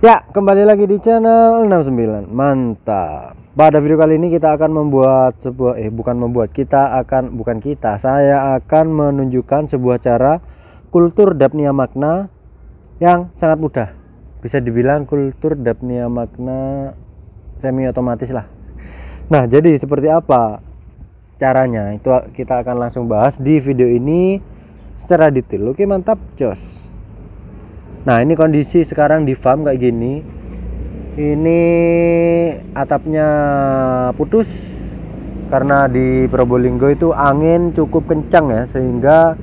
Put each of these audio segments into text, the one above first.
Ya, kembali lagi di channel 69. Mantap. Pada video kali ini kita akan membuat sebuah saya akan menunjukkan sebuah cara kultur Dapnia Magna yang sangat mudah. Bisa dibilang kultur Dapnia Magna semi otomatis lah. Nah, jadi seperti apa caranya? Itu kita akan langsung bahas di video ini secara detail. Oke, mantap, jos. Nah, ini kondisi sekarang di farm kayak gini. Ini atapnya putus karena di Probolinggo itu angin cukup kencang ya, sehingga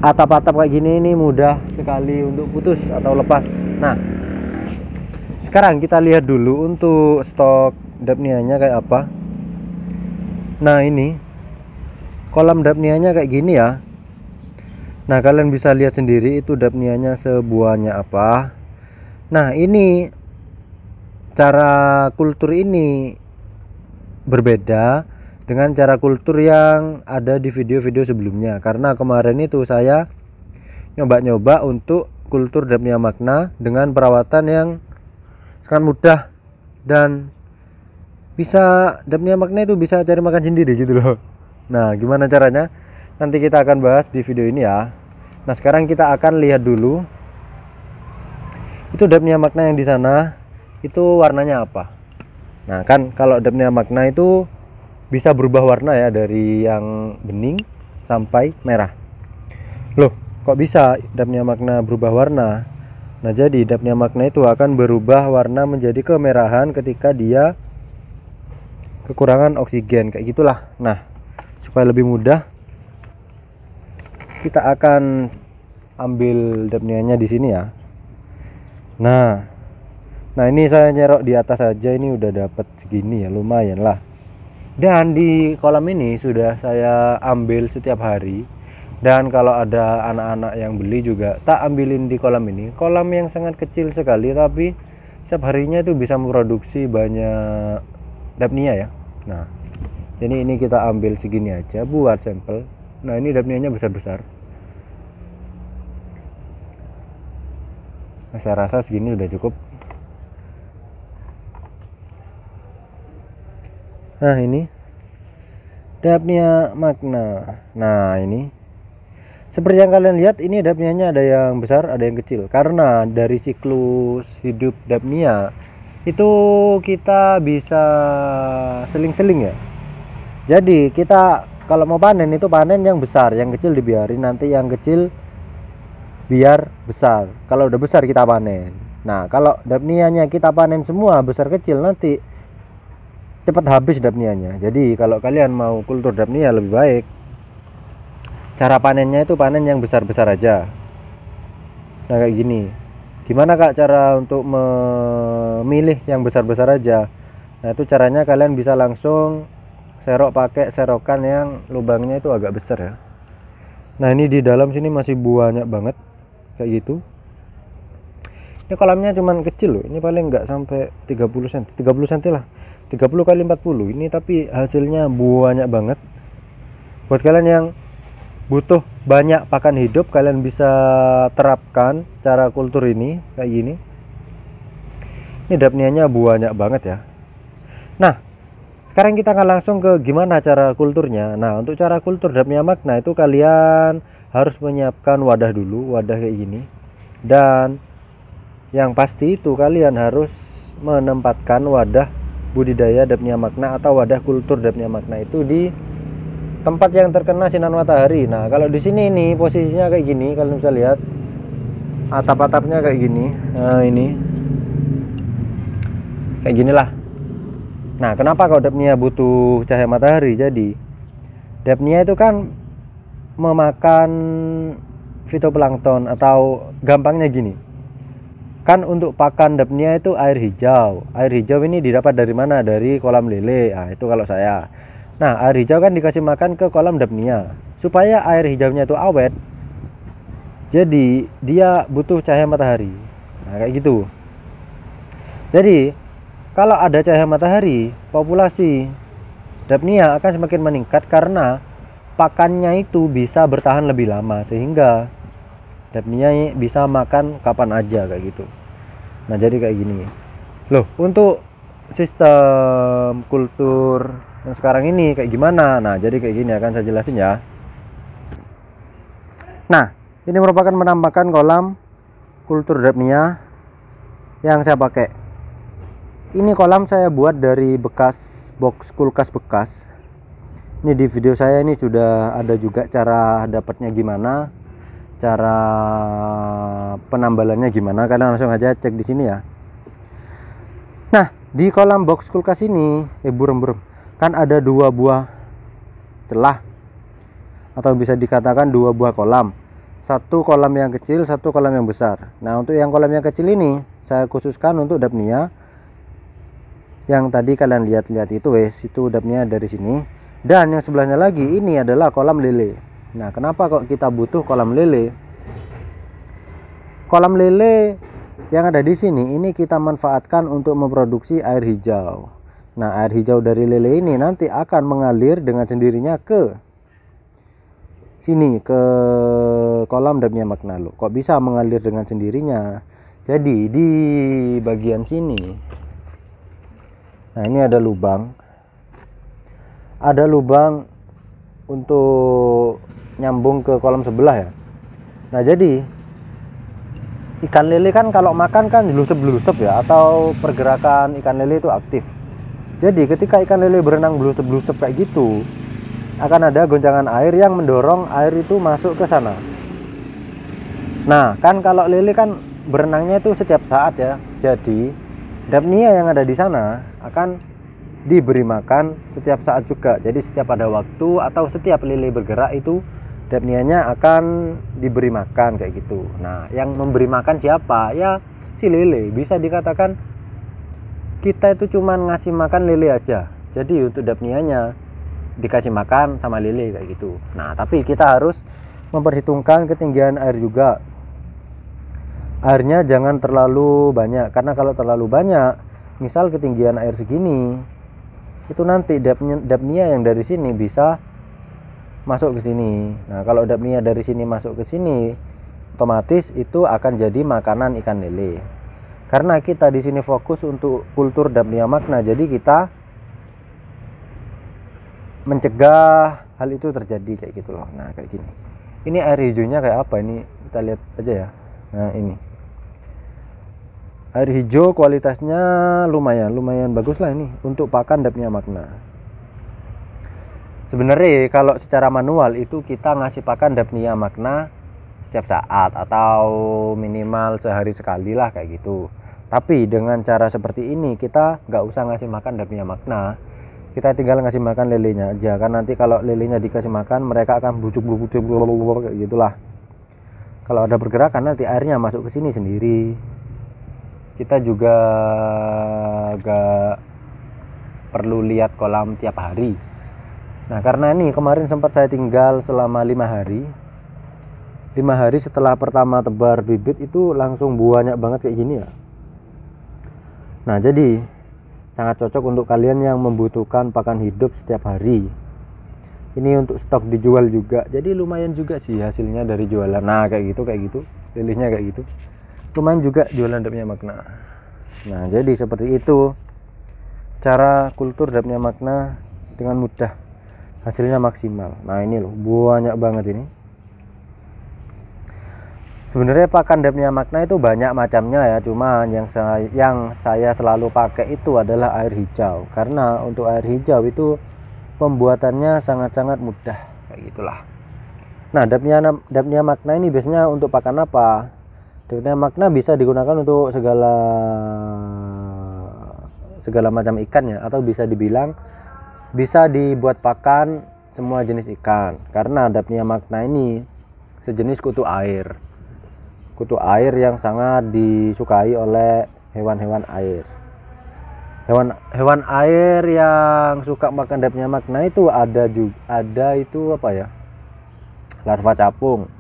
atap-atap kayak gini ini mudah sekali untuk putus atau lepas. Nah, sekarang kita lihat dulu untuk stok Dapnianya kayak apa. Nah, ini kolam Dapnianya kayak gini ya. Nah, kalian bisa lihat sendiri itu Dapnianya sebuahnya apa. Nah, ini cara kultur ini berbeda dengan cara kultur yang ada di video-video sebelumnya, karena kemarin itu saya nyoba-nyoba untuk kultur Dapnia Magna dengan perawatan yang sangat mudah dan bisa Dapnia Magna itu bisa cari makan sendiri gitu loh. Nah, gimana caranya? Nanti kita akan bahas di video ini ya. Nah, sekarang kita akan lihat dulu itu Dapnia Magna yang di sana itu warnanya apa. Nah, kan kalau Dapnia Magna itu bisa berubah warna ya, dari yang bening sampai merah. Loh, kok bisa Dapnia Magna berubah warna? Nah, jadi Dapnia Magna itu akan berubah warna menjadi kemerahan ketika dia kekurangan oksigen kayak gitulah. Nah, supaya lebih mudah kita akan ambil Dapnianya di sini ya. Nah, ini saya nyerok di atas saja ini udah dapat segini ya, lumayan lah. Dan di kolam ini sudah saya ambil setiap hari. Dan kalau ada anak-anak yang beli juga tak ambilin di kolam ini. Kolam yang sangat kecil sekali, tapi setiap harinya itu bisa memproduksi banyak Dapnia ya. Nah, jadi ini kita ambil segini aja buat sampel. Nah, ini Dapnianya besar-besar. Nah, saya rasa segini udah cukup. Nah, ini Dapnia Magna. Nah, ini seperti yang kalian lihat, ini Dapnianya ada yang besar, ada yang kecil. Karena dari siklus hidup Dapnia itu kita bisa seling-seling ya. Jadi kita kalau mau panen itu panen yang besar, yang kecil dibiarin, nanti yang kecil biar besar. Kalau udah besar kita panen. Nah, kalau Dapnianya kita panen semua besar kecil, nanti cepat habis Dapnianya. Jadi kalau kalian mau kultur Dapnia lebih baik cara panennya itu panen yang besar-besar aja. Nah, kayak gini. Gimana Kak cara untuk memilih yang besar-besar aja? Nah, itu caranya kalian bisa langsung serok pakai serokan yang lubangnya itu agak besar ya. Nah, ini di dalam sini masih banyak banget kayak gitu. Ini kolamnya cuman kecil loh. Ini paling nggak sampai 30 cm. 30 cm lah. 30 kali 40. Ini tapi hasilnya banyak banget. Buat kalian yang butuh banyak pakan hidup, kalian bisa terapkan cara kultur ini kayak gini. Ini Dapnianya banyak banget ya. Nah, sekarang kita akan langsung ke gimana cara kulturnya. Nah, untuk cara kultur Dapnia Magna itu kalian harus menyiapkan wadah dulu, wadah kayak gini. Dan yang pasti itu kalian harus menempatkan wadah budidaya Dapnia Magna atau wadah kultur Dapnia Magna itu di tempat yang terkena sinar matahari. Nah, kalau di sini ini posisinya kayak gini, kalian bisa lihat atap-atapnya kayak gini. Nah, ini kayak ginilah. Nah, kenapa kalau Dapnia butuh cahaya matahari? Jadi Dapnia itu kan memakan fitoplankton, atau gampangnya gini. Kan untuk pakan Dapnia itu air hijau. Air hijau ini didapat dari mana? Dari kolam lele. Nah, itu kalau saya. Nah, air hijau kan dikasih makan ke kolam Dapnia supaya air hijaunya itu awet. Jadi dia butuh cahaya matahari. Nah, kayak gitu. Jadi kalau ada cahaya matahari, populasi Dapnia akan semakin meningkat karena pakannya itu bisa bertahan lebih lama, sehingga Dapnia bisa makan kapan aja kayak gitu. Nah jadi kayak gini loh. Untuk sistem kultur yang sekarang ini kayak gimana? Nah jadi kayak gini akan saya jelasin ya. Nah ini merupakan penampakan kolam kultur Dapnia yang saya pakai. Ini kolam saya buat dari bekas box kulkas bekas. Ini di video saya ini sudah ada juga cara dapatnya gimana, cara penambalannya gimana. Kalian langsung aja cek di sini ya. Nah di kolam box kulkas ini burem kan ada 2 buah celah, atau bisa dikatakan 2 buah kolam. Satu kolam yang kecil, satu kolam yang besar. Nah untuk yang kolam yang kecil ini saya khususkan untuk Dapnia. Yang tadi kalian lihat itu itu Dapnia dari sini. Dan yang sebelahnya lagi ini adalah kolam lele. Nah kenapa kok kita butuh kolam lele? Kolam lele yang ada di sini ini kita manfaatkan untuk memproduksi air hijau. Nah air hijau dari lele ini nanti akan mengalir dengan sendirinya ke sini, ke kolam Dapnia Magna. Loh kok bisa mengalir dengan sendirinya? Jadi di bagian sini, nah ini ada lubang untuk nyambung ke kolam sebelah ya. Nah jadi ikan lele kan kalau makan kan blusup ya, atau pergerakan ikan lele itu aktif. Jadi ketika ikan lele berenang blusup kayak gitu, akan ada goncangan air yang mendorong air itu masuk ke sana. Nah kan kalau lele kan berenangnya itu setiap saat ya. Jadi Dapnia yang ada di sana akan diberi makan setiap saat juga. Jadi setiap ada waktu atau setiap lele bergerak itu Dapnianya akan diberi makan kayak gitu. Nah yang memberi makan siapa? Ya si lele. Bisa dikatakan kita itu cuman ngasih makan lele aja. Jadi untuk Dapnianya dikasih makan sama lele kayak gitu. Nah tapi kita harus memperhitungkan ketinggian air juga. Airnya jangan terlalu banyak, karena kalau terlalu banyak, misal ketinggian air segini, itu nanti Dapnia yang dari sini bisa masuk ke sini. Nah kalau Dapnia dari sini masuk ke sini, otomatis itu akan jadi makanan ikan lele. Karena kita di sini fokus untuk kultur Dapnia Magna, jadi kita mencegah hal itu terjadi kayak gitu loh. Nah kayak gini. Ini air hijaunya kayak apa? Ini kita lihat aja ya. Nah ini air hijau kualitasnya lumayan bagus lah ini untuk pakan Dapnia Magna. Sebenarnya kalau secara manual itu kita ngasih pakan Dapnia Magna setiap saat atau minimal sehari sekali lah kayak gitu. Tapi dengan cara seperti ini kita nggak usah ngasih makan Dapnia Magna, kita tinggal ngasih makan lelenya aja. Kan nanti kalau lelenya dikasih makan mereka akan bucuk kayak gitulah. Kalau ada pergerakan nanti airnya masuk ke sini sendiri. Kita juga gak perlu lihat kolam tiap hari. Nah karena ini kemarin sempat saya tinggal selama 5 hari. 5 hari setelah pertama tebar bibit itu langsung banyak banget kayak gini ya. Nah jadi sangat cocok untuk kalian yang membutuhkan pakan hidup setiap hari. Ini untuk stok dijual juga, jadi lumayan juga sih hasilnya dari jualan. Nah kayak gitu lilihnya kayak gitu, lumayan juga jualan Dapnia Magna. Nah jadi seperti itu cara kultur Dapnia Magna dengan mudah, hasilnya maksimal. Nah ini loh banyak banget ini. Sebenarnya pakan Dapnia Magna itu banyak macamnya ya, cuman yang saya selalu pakai itu adalah air hijau, karena untuk air hijau itu pembuatannya sangat-sangat mudah kayak gitulah. Nah Dapnia Magna ini biasanya untuk pakan apa? Dapnia Magna bisa digunakan untuk segala macam ikan ya, atau bisa dibilang bisa dibuat pakan semua jenis ikan, karena Dapnia Magna ini sejenis kutu air yang sangat disukai oleh hewan-hewan air. Hewan air yang suka makan Dapnia Magna itu ada itu apa ya, larva capung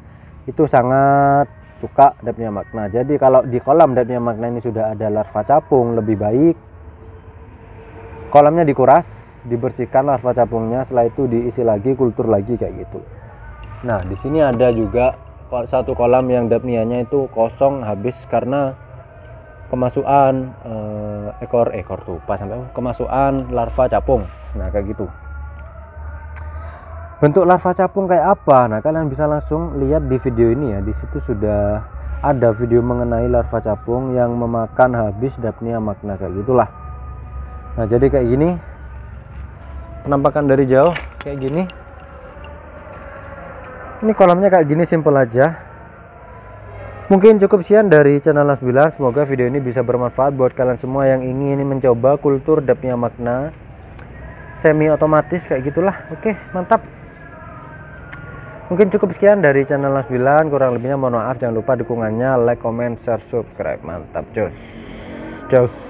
itu sangat suka Dapnia Magna. Jadi kalau di kolam Dapnia Magna ini sudah ada larva capung, lebih baik kolamnya dikuras, dibersihkan larva capungnya, setelah itu diisi lagi kultur lagi kayak gitu. Nah di sini ada juga satu kolam yang dapnianya itu kosong habis karena kemasukan ekor tuh pas sampai kemasukan larva capung. Nah kayak gitu. Bentuk larva capung kayak apa? Nah kalian bisa langsung lihat di video ini ya. Di situ sudah ada video mengenai larva capung yang memakan habis Daphnia magna kayak gitulah. Nah jadi kayak gini penampakan dari jauh kayak gini. Ini kolamnya kayak gini, simple aja. Mungkin cukup sekian dari channel Las Bilar. Semoga video ini bisa bermanfaat buat kalian semua yang ingin mencoba kultur Daphnia magna semi otomatis kayak gitulah. Oke, mantap. Mungkin cukup sekian dari channel Las Bilar. Kurang lebihnya mohon maaf. Jangan lupa dukungannya, like, comment, share, subscribe. Mantap, jos.